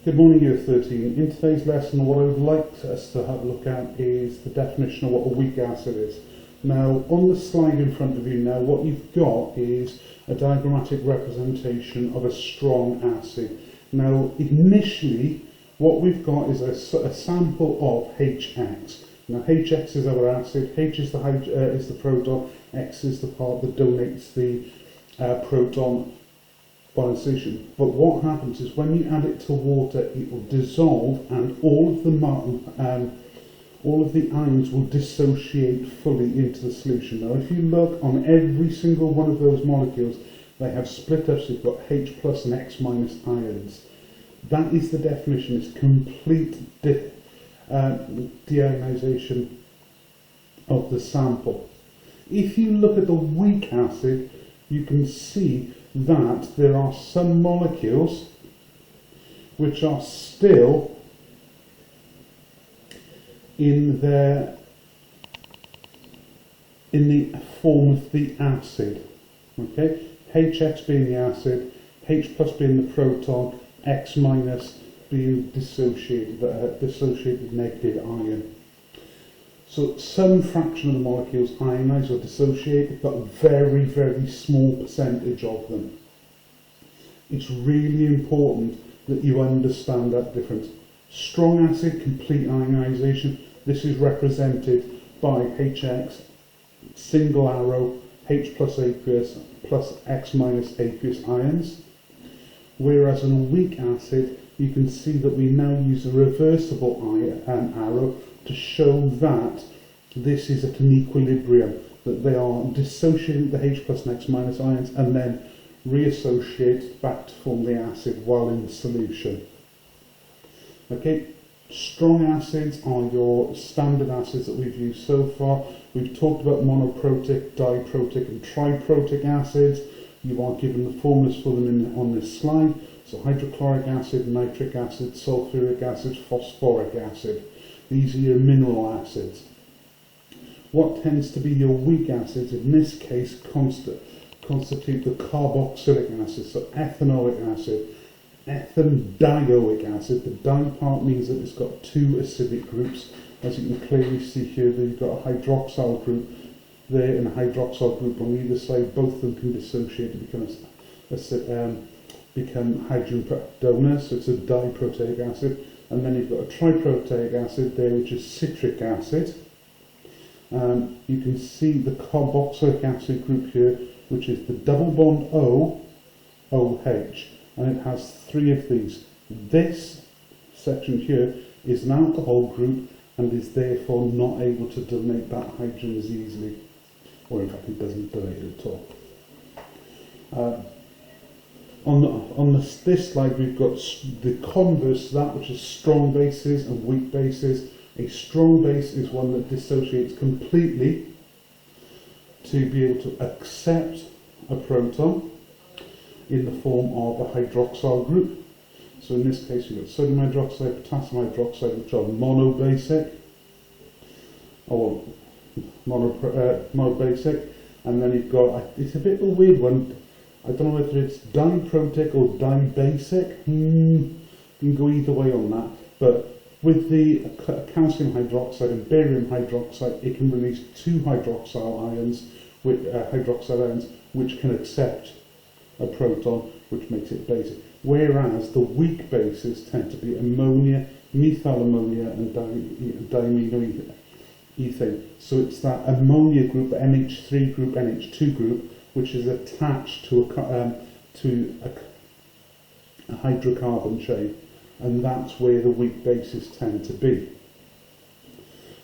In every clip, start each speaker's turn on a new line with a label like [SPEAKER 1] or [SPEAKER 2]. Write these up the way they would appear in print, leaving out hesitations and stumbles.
[SPEAKER 1] Good morning, Year 13. In today's lesson, what I would like us to have a look at is the definition of what a weak acid is. Now, on the slide in front of you now, what you've got is a diagrammatic representation of a strong acid. Now, initially, what we've got is a sample of HX. Now, HX is our acid, H is the proton, X is the part that donates the proton by dissociation. But what happens is when you add it to water, it will dissolve, and all of the ions will dissociate fully into the solution. Now, if you look on every single one of those molecules, they have split up. So you've got H plus and X minus ions. That is the definition. It's complete deionization of the sample. If you look at the weak acid, you can see that there are some molecules which are still in the form of the acid. Okay, HX being the acid, H plus being the proton, X minus being dissociated negative ion. So some fraction of the molecules ionize or dissociate, but a very, very small percentage of them. It's really important that you understand that difference. Strong acid, complete ionization. This is represented by HX, single arrow, H plus aqueous plus X minus aqueous ions. Whereas in a weak acid, you can see that we now use a reversible arrow to show that this is at an equilibrium, that they are dissociating the H plus and X minus ions and then reassociate back to form the acid while in the solution. Okay, strong acids are your standard acids that we've used so far. We've talked about monoprotic, diprotic and triprotic acids. You are given the formulas for them on this slide. So hydrochloric acid, nitric acid, sulfuric acid, phosphoric acid. These are your mineral acids. What tends to be your weak acids, in this case, constitute the carboxylic acid, so ethanoic acid, ethanoic acid. The di part means that it's got two acidic groups. As you can clearly see here, that you've got a hydroxyl group there and a hydroxyl group on either side. Both of them can dissociate to become hydrogen donors, so it's a diproteic acid. And then you've got a triproteic acid there, which is citric acid. You can see the carboxylic acid group here, which is the double bond O, OH, and it has three of these. This section here is an alcohol group and is therefore not able to donate that hydrogen as easily, or in fact it doesn't donate it at all. On this slide, we've got the converse to that, which is strong bases and weak bases. A strong base is one that dissociates completely to be able to accept a proton in the form of a hydroxyl group. So in this case, we've got sodium hydroxide, potassium hydroxide, which are monobasic, or monobasic, and then you've got, it's a bit of a weird one. I don't know whether it's diprotic or dibasic. You can go either way on that. But with the calcium hydroxide and barium hydroxide, it can release two hydroxyl ions, which can accept a proton, which makes it basic. Whereas the weak bases tend to be ammonia, methyl ammonia, and diaminoethane. So it's that ammonia group, NH3 group, NH2 group, which is attached to a hydrocarbon chain, and that's where the weak bases tend to be.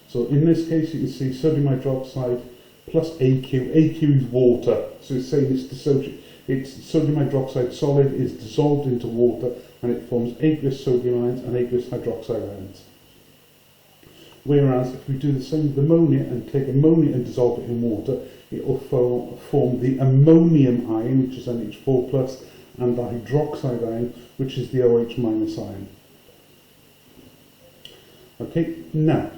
[SPEAKER 1] So in this case, you can see sodium hydroxide plus AQ. AQ is water, so it's saying it's dissociated. It's sodium hydroxide solid is dissolved into water, and it forms aqueous sodium ions and aqueous hydroxide ions. Whereas if we do the same with ammonia and take ammonia and dissolve it in water, it will form the ammonium ion, which is NH4 plus, and the hydroxide ion, which is the OH minus ion. Okay, now,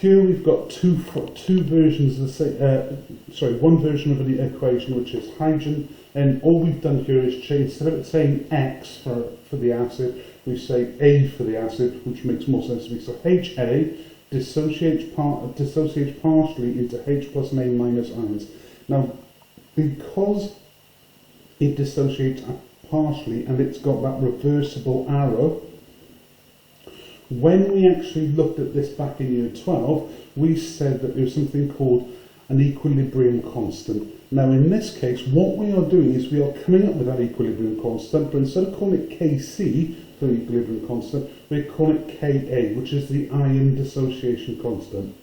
[SPEAKER 1] Here we've got two versions of the same, one version of the equation, which is hydrogen, and all we've done here is change, instead of it saying X for the acid, we say A for the acid, which makes more sense to me. So HA dissociates partially into H plus and A minus ions. Now, because it dissociates partially and it's got that reversible arrow, when we actually looked at this back in year 12, we said that there was something called an equilibrium constant. Now in this case, what we are doing is we are coming up with that equilibrium constant, but instead of calling it Kc for the equilibrium constant, we call it Ka, which is the ion dissociation constant.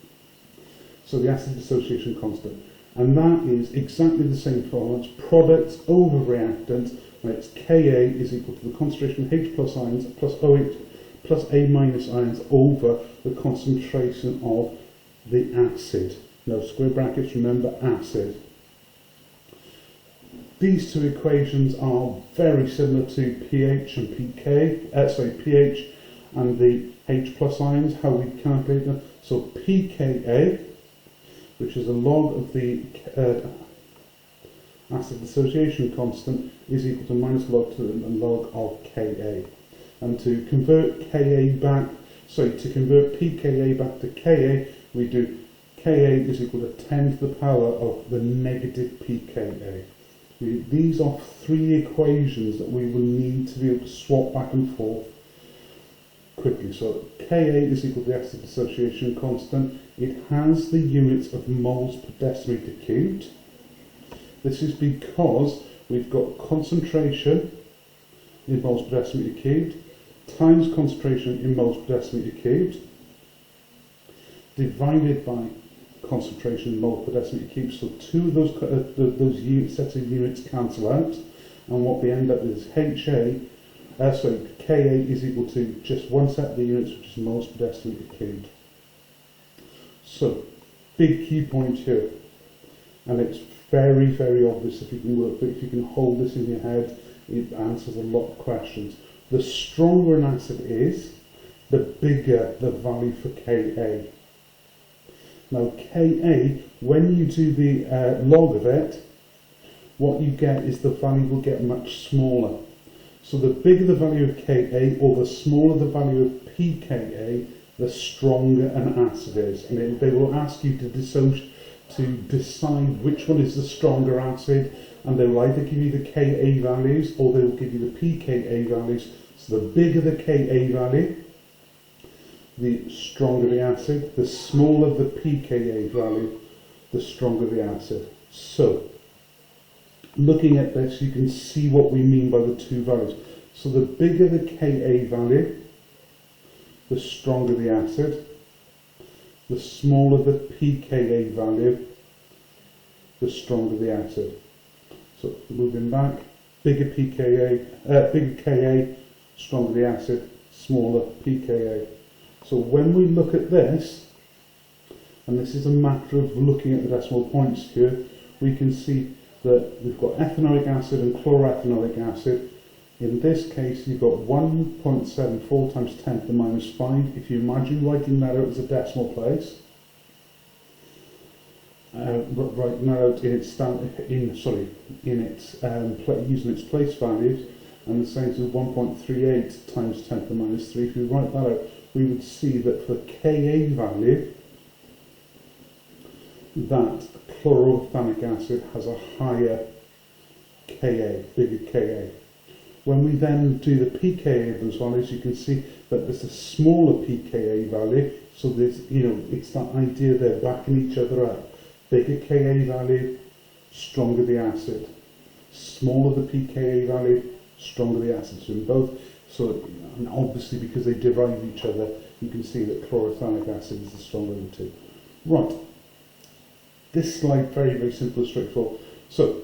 [SPEAKER 1] So the acid dissociation constant. And that is exactly the same formula. It's products over reactant, and it's Ka is equal to the concentration of H plus ions plus OH plus A minus ions over the concentration of the acid. No square brackets, remember acid. These two equations are very similar to pH and pH and the H plus ions, how we calculate them. So pKa, which is a log of the acid dissociation constant, is equal to minus log to the log of Ka. And to convert pKa back to Ka, we do Ka is equal to 10 to the power of the negative pKa. These are three equations that we will need to be able to swap back and forth quickly. So Ka is equal to the acid dissociation constant. It has the units of moles per decimeter cubed. This is because we've got concentration in moles per decimeter cubed times concentration in moles per decimeter cubed divided by concentration in moles per decimeter cubed. So two of those sets of units cancel out, and what we end up with is Ka is equal to just one set of the units, which is moles per decimeter cubed. So, big key point here, and it's very, very obvious if you can work, but if you can hold this in your head, it answers a lot of questions. The stronger an acid is, the bigger the value for Ka. Now Ka, when you do the log of it, what you get is the value will get much smaller. So the bigger the value of Ka, or the smaller the value of pKa, the stronger an acid is. And they will ask you to decide which one is the stronger acid, and they will either give you the Ka values or they will give you the pKa values. So the bigger the Ka value, the stronger the acid. The smaller the pKa value, the stronger the acid. So, looking at this, you can see what we mean by the two values. So the bigger the Ka value, the stronger the acid. The smaller the pKa value, the stronger the acid. So moving back, bigger Ka, stronger the acid, smaller pKa. So when we look at this, and this is a matter of looking at the decimal points here, we can see that we've got ethanoic acid and chloroethanoic acid. In this case, you've got 1.74 times 10 to the minus 5. If you imagine writing that out as a decimal place, writing that out using its place values, and the same as 1.38 times 10 to the minus 3. If we write that out, we would see that for Ka value, that chloroethanic acid has a higher Ka, bigger Ka. When we then do the pKa of those values, you can see that there's a smaller pKa value. So there's, it's that idea they're backing each other up. Bigger Ka value, stronger the acid. Smaller the pKa value, stronger the acid. So in both, and obviously because they derive each other, you can see that chloroethanic acid is the stronger of the two. Right. This slide, very, very simple and straightforward. So,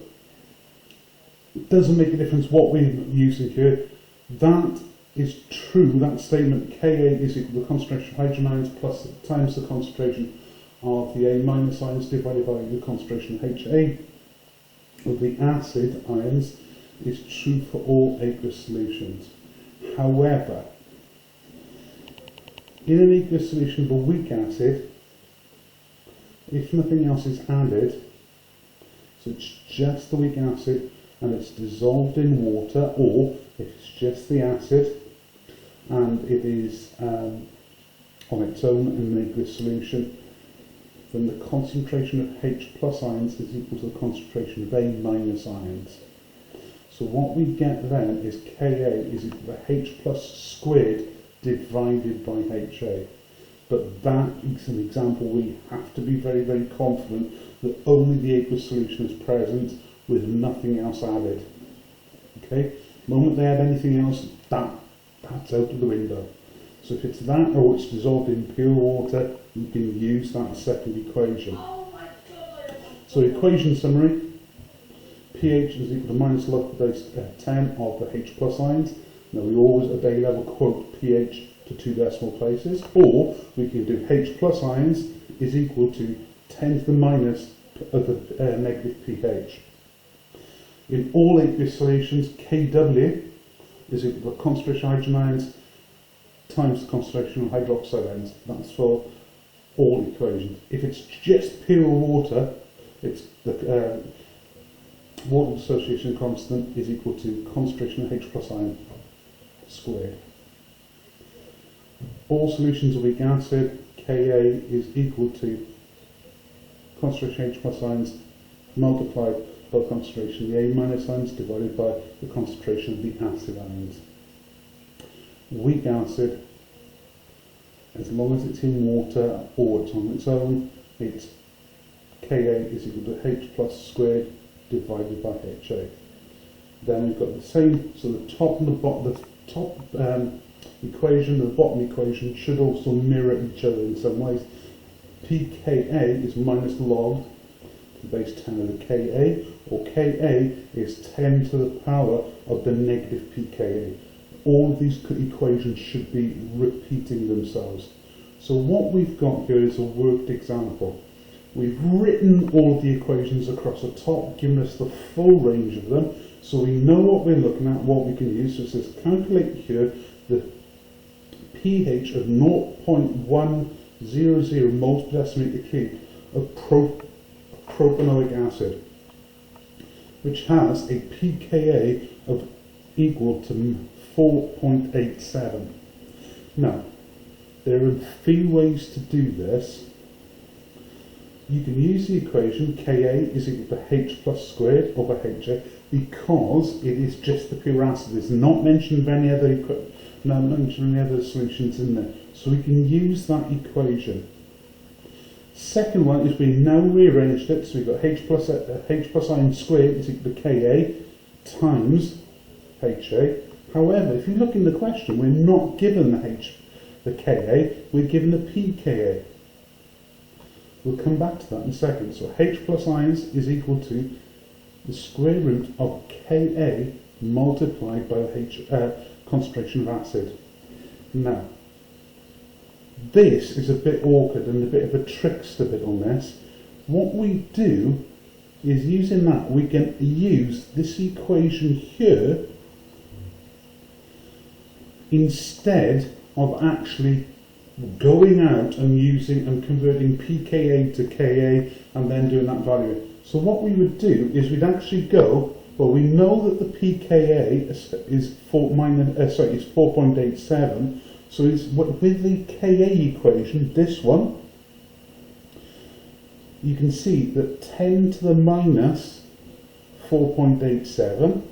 [SPEAKER 1] it doesn't make a difference what we're using here. That is true, that statement, Ka is equal to the concentration of hydrogen ions plus times the concentration of the A minus ions divided by the concentration of HA of the acid ions, is true for all aqueous solutions. However, in an aqueous solution of a weak acid, If nothing else is added, so it's just the weak acid and it's dissolved in water, or if it's just the acid and it is on its own in an aqueous solution, then the concentration of H plus ions is equal to the concentration of A minus ions. So what we get then is Ka is equal to H plus squared divided by HA. But that is an example we have to be very, very confident that only the aqueous solution is present with nothing else added. Okay? The moment they add anything else, that's out of the window. So if it's that or it's dissolved in pure water, you can use that second equation. So equation summary, pH is equal to minus log to base 10 of the H plus ions. Now we always at day level quote pH to 2 decimal places, or we can do H plus ions is equal to 10 to the minus of the negative pH. In all aqueous solutions, Kw is equal to the concentration of hydrogen ions times the concentration of hydroxide ions. That's for all equations. If it's just pure water, it's the water dissociation constant is equal to concentration of H plus ion squared. All solutions of weak acid, Ka is equal to concentration H plus ions multiplied by the concentration of the A minus ions divided by the concentration of the acid ions. Weak acid, as long as it's in water or it's on its own, it's Ka is equal to H plus squared divided by HA. Then we've got the same, so the top and the bottom, the top equation and the bottom equation should also mirror each other in some ways. pKa is minus log to the base 10 of the Ka, or Ka is 10 to the power of the negative pKa. All of these equations should be repeating themselves. So what we've got here is a worked example. We've written all of the equations across the top, giving us the full range of them, so we know what we're looking at, what we can use. So it says calculate here the pH of 0.100 moles per decimeter cubed of propanoic acid, which has a pKa of equal to 4.87. Now, there are a few ways to do this. You can use the equation Ka is equal to H plus squared over HA because it is just the pure acid. It's not mentioned any other solutions in there. So we can use that equation. Second one is we now rearranged it, so we've got H plus ion squared is equal to Ka times HA. However, if you look in the question, we're not given the Ka, we're given the pKa. We'll come back to that in a second. So H plus ions is equal to the square root of Ka multiplied by the concentration of acid. Now, this is a bit awkward and a bit of a trickster bit on this. What we do is, using that, we can use this equation here instead of actually going out and using and converting pKa to Ka and then doing that value. So what we would do is we'd actually go, well, we know that the pKa is 4.87, so it's with the Ka equation, this one, you can see that 10 to the minus 4.87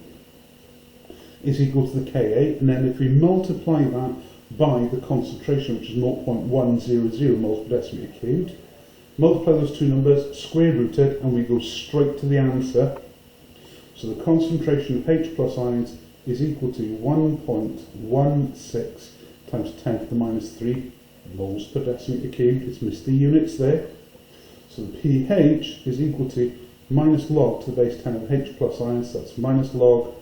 [SPEAKER 1] is equal to the Ka, and then if we multiply that by the concentration, which is 0.100 moles per decimeter cubed, multiply those two numbers, square root it, and we go straight to the answer. So the concentration of H plus ions is equal to 1.16 times 10 to the minus 3 moles per decimeter cubed. It's missed the units there. So the pH is equal to minus log to the base 10 of H plus ions, so that's minus log to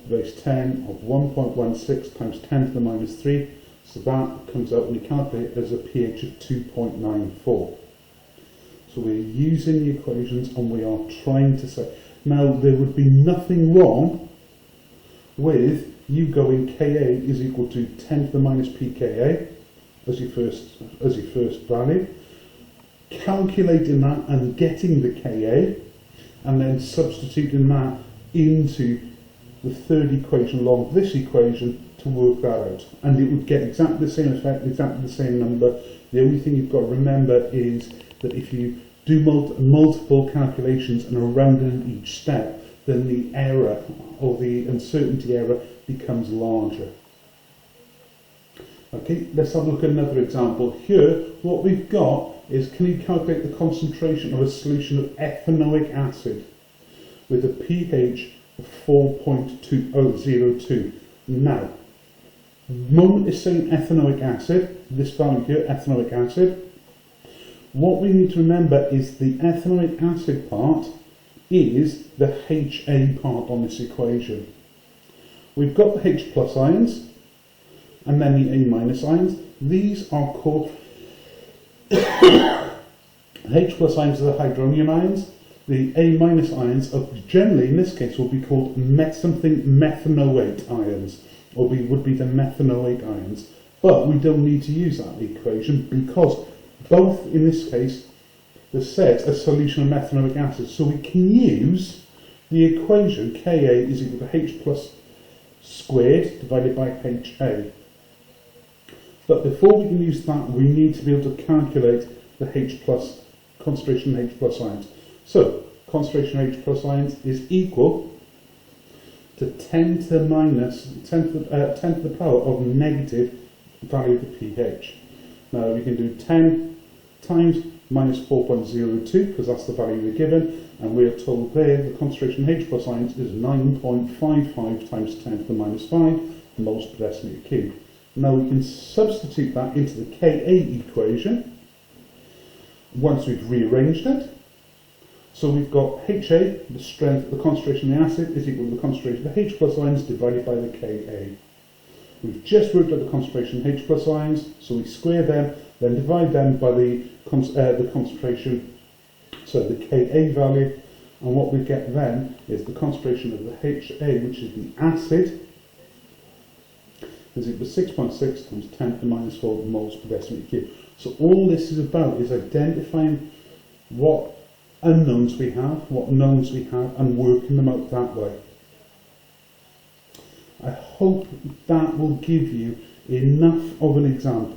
[SPEAKER 1] the base 10 of 1.16 times 10 to the minus 3. So that comes out when we calculate as a pH of 2.94. So we're using the equations and we are trying to say. Now, there would be nothing wrong with you going Ka is equal to 10 to the minus pKa as your first value. calculating that and getting the Ka, and then substituting that into the third equation along this equation to work that out. And it would get exactly the same effect, exactly the same number. The only thing you've got to remember is that if you do multiple calculations and are rounding each step, then the error or the uncertainty error becomes larger. Okay, let's have a look at another example. Here, what we've got is, can you calculate the concentration of a solution of ethanoic acid with a pH of 4.2002? Now, the moment it's saying ethanoic acid, this value here, ethanoic acid, what we need to remember is the ethanoic acid part is the HA part on this equation. We've got the H plus ions and then the A minus ions. These are called H plus ions are the hydronium ions. The A minus ions are generally, in this case, will be called methanoate ions, or would be the methanoic ions. But we don't need to use that equation because both, in this case, the set a solution of methanoic acid. So we can use the equation Ka is equal to H plus squared divided by HA. But before we can use that, we need to be able to calculate the H plus concentration of H plus ions. So concentration of H plus ions is equal to 10 to the power of negative value of the pH. Now we can do 10 times minus 4.02 because that's the value we're given, and we're told there the concentration of H plus ions is 9.55 times 10 to the minus 5 moles per decimeter cube. Now we can substitute that into the Ka equation once we've rearranged it. So we've got HA, the strength, the concentration of the acid, is equal to the concentration of the H plus ions divided by the Ka. We've just worked out the concentration of H plus ions, so we square them, then divide them by the concentration, so the Ka value, and what we get then is the concentration of the HA, which is the acid, is equal to 6.6 times 10 to the minus 4 moles per decimeter cube. So all this is about is identifying what unknowns we have, what knowns we have, and working them out that way. I hope that will give you enough of an example